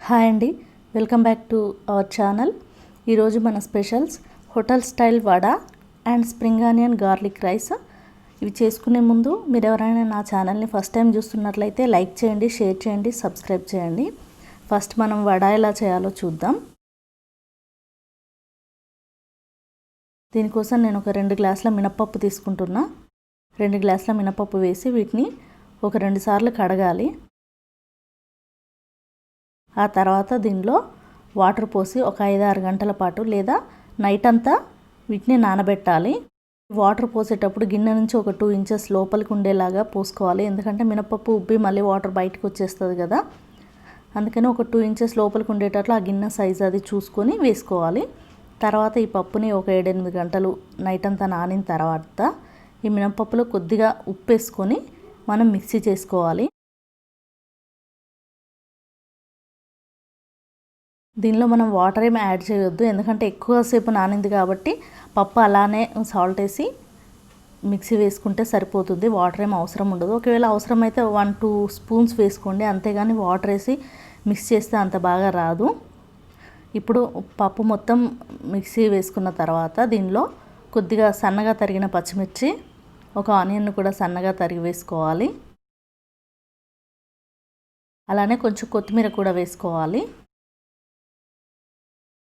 Hi అండి, welcome back to our channel. ఈరోజు మన specials hotel style vada and spring onion garlic rice. ఇవి చేసుకునే ముందు మీరు ఎవరైనా నా ఛానల్ని ఫస్ట్ టైం చూస్తున్నట్లయితే లైక్ చేయండి, షేర్ చేయండి, సబ్స్క్రైబ్ చేయండి. ఫస్ట్ మనం వడా ఎలా చేయాలో చూద్దాం. దీనికోసం నేను ఒక 2 గ్లాసుల మినపప్పు తీసుకుంటున్నా. 2 గ్లాసుల మినపప్పు వేసి వీటిని ఒక 2 సార్లు కడగాలి. ఆ తర్వాత దీనిలో వాటర్ పోసి ఒక 5-6 గంటల పాటు లేదా నైట్ అంతా వీటిని నానబెట్టాలి. వాటర్ పోసేటప్పుడు గిన్నె నుంచి ఒక 2 ఇంచెస్ లోపలికి ఉండేలాగా పోసుకోవాలి. ఎందుకంటే మినపప్పు ఉబ్బి మళ్ళీ వాటర్ బయటకు వచ్చేస్తుంది కదా, అందుకని ఒక 2 ఇంచెస్ లోపలికి ఉండేటట్లు ఆ గిన్నె సైజు అది చూసుకొని వేసుకోవాలి. తర్వాత ఈ పప్పుని ఒక 7-8 గంటలు నైట్ అంతా నానిన తర్వాత ఈ మినపప్పులో కొద్దిగా ఉప్పు వేసుకొని మనం మిక్సీ చేసుకోవాలి. దీనిలో మనం వాటర్ ఏమి యాడ్ చేయొద్దు, ఎందుకంటే ఎక్కువసేపు నానింది కాబట్టి పప్పు అలానే సాల్ట్ వేసి మిక్సీ వేసుకుంటే సరిపోతుంది. వాటర్ ఏమి అవసరం ఉండదు. ఒకవేళ అవసరమైతే 1-2 స్పూన్స్ వేసుకోండి, అంతేగాని వాటర్ వేసి మిక్స్ చేస్తే అంత బాగా రాదు. ఇప్పుడు పప్పు మొత్తం మిక్సీ వేసుకున్న తర్వాత దీనిలో కొద్దిగా సన్నగా తరిగిన పచ్చిమిర్చి, ఒక ఆనియన్ కూడా సన్నగా తరిగి వేసుకోవాలి. అలానే కొంచెం కొత్తిమీర కూడా వేసుకోవాలి.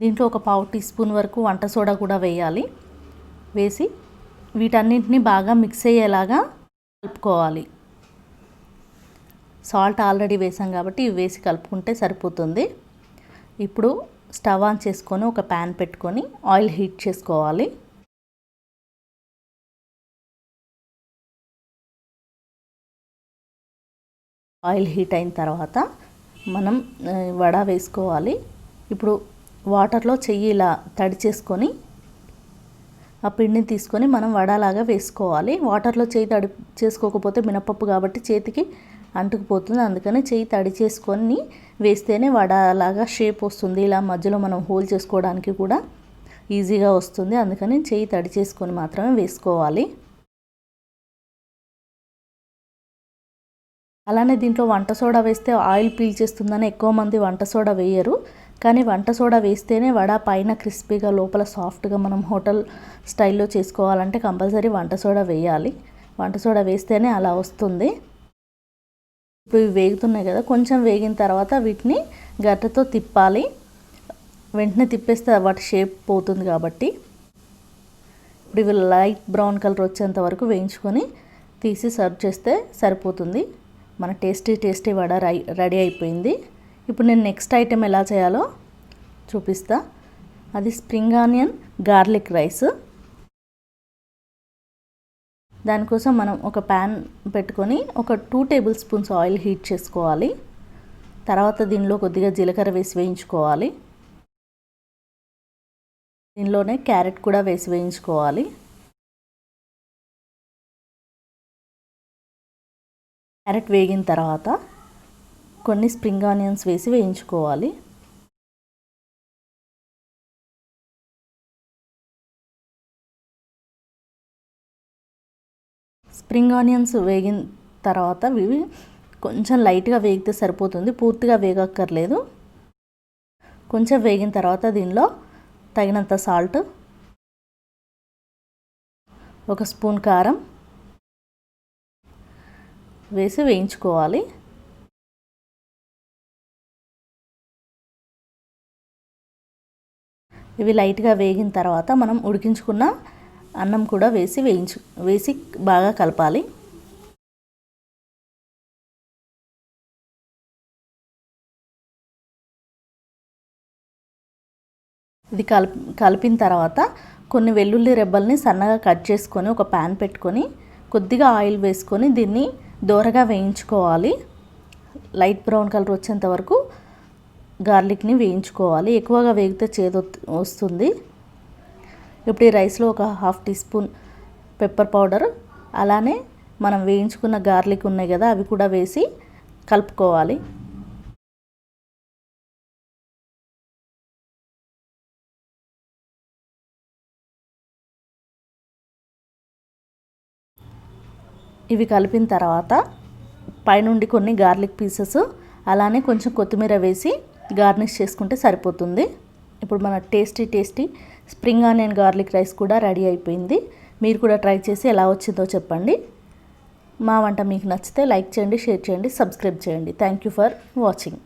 దీంట్లో ఒక 1/2 టీ స్పూన్ వరకు వంట సోడా కూడా వేయాలి. వేసి వీటన్నింటినీ బాగా మిక్స్ అయ్యేలాగా కలుపుకోవాలి. సాల్ట్ ఆల్రెడీ వేసాం కాబట్టి ఇవి వేసి కలుపుకుంటే సరిపోతుంది. ఇప్పుడు స్టవ్ ఆన్ చేసుకొని ఒక ప్యాన్ పెట్టుకొని ఆయిల్ హీట్ చేసుకోవాలి. ఆయిల్ హీట్ అయిన తర్వాత మనం వడ వేసుకోవాలి. ఇప్పుడు వాటర్లో చెయ్యి ఇలా తడి చేసుకొని ఆ పిండిని తీసుకొని మనం వడలాగా వేసుకోవాలి. వాటర్లో చెయ్యి తడి చేసుకోకపోతే మినపప్పు కాబట్టి చేతికి అంటుకుపోతుంది, అందుకని చెయ్యి తడి చేసుకొని వేస్తేనే వడలాగా షేప్ వస్తుంది. ఇలా మధ్యలో మనం హోల్ చేసుకోవడానికి కూడా ఈజీగా వస్తుంది, అందుకని చెయ్యి తడి చేసుకొని మాత్రమే వేసుకోవాలి. అలానే దీంట్లో వంట సోడా వేస్తే ఆయిల్ పీల్చేస్తుందని ఎక్కువ మంది వంట సోడా వేయరు, కానీ వంట సోడా వేస్తేనే వడ పైన క్రిస్పీగా లోపల సాఫ్ట్గా మనం హోటల్ స్టైల్లో చేసుకోవాలంటే కంపల్సరీ వంట సోడా వేయాలి. వంట సోడా వేస్తేనే అలా వస్తుంది. ఇప్పుడు ఇవి వేగుతున్నాయి కదా, కొంచెం వేగిన తర్వాత వీటిని గరిటెతో తిప్పాలి. వెంటనే తిప్పేస్తే వాటి షేప్ పోతుంది కాబట్టి ఇప్పుడు ఇవి లైట్ బ్రౌన్ కలర్ వచ్చేంత వరకు వేయించుకొని తీసి సర్వ్ చేస్తే సరిపోతుంది. మన టేస్టీ వడ రెడీ అయిపోయింది. ఇప్పుడు నేను నెక్స్ట్ ఐటెం ఎలా చేయాలో చూపిస్తా. అది స్ప్రింగ్ ఆనియన్ గార్లిక్ రైస్. దానికోసం మనం ఒక ప్యాన్ పెట్టుకొని ఒక 2 టేబుల్ స్పూన్స్ ఆయిల్ హీట్ చేసుకోవాలి. తర్వాత దీనిలో కొద్దిగా జీలకర్ర వేసి వేయించుకోవాలి. దీనిలోనే క్యారెట్ కూడా వేసి వేయించుకోవాలి. క్యారెట్ వేగిన తర్వాత కొన్ని స్ప్రింగ్ ఆనియన్స్ వేసి వేయించుకోవాలి. స్ప్రింగ్ ఆనియన్స్ వేగిన తర్వాత ఇవి కొంచెం లైట్గా వేగితే సరిపోతుంది, పూర్తిగా వేగక్కర్లేదు. కొంచెం వేగిన తర్వాత దీనిలో తగినంత సాల్ట్, 1 స్పూన్ కారం వేసి వేయించుకోవాలి. ఇవి లైట్గా వేగిన తర్వాత మనం ఉడికించుకున్న అన్నం కూడా వేసి బాగా కలపాలి. ఇది కలిపిన తర్వాత కొన్ని వెల్లుల్లి రెబ్బల్ని సన్నగా కట్ చేసుకొని ఒక ప్యాన్ పెట్టుకొని కొద్దిగా ఆయిల్ వేసుకొని దీన్ని దోరగా వేయించుకోవాలి. లైట్ బ్రౌన్ కలర్ వచ్చేంత వరకు గార్లిక్ని వేయించుకోవాలి. ఎక్కువగా వేగితే చేదు వస్తుంది. ఇప్పుడు ఈ రైస్లో ఒక 1/2 టీ స్పూన్ పెప్పర్ పౌడర్, అలానే మనం వేయించుకున్న గార్లిక్ ఉన్నాయి కదా అవి కూడా వేసి కలుపుకోవాలి. ఇవి కలిపిన తర్వాత పైనుండి కొన్ని గార్లిక్ పీసెస్ అలానే కొంచెం కొత్తిమీర వేసి గార్నిష్ చేసుకుంటే సరిపోతుంది. ఇప్పుడు మన tasty spring onion garlic rice కూడా రెడీ అయిపోయింది. మీరు కూడా ట్రై చేసి ఎలా వచ్చిందో చెప్పండి. మా వంట మీకు నచ్చితే లైక్ చేయండి, షేర్ చేయండి, సబ్స్క్రైబ్ చేయండి. Thank you for watching.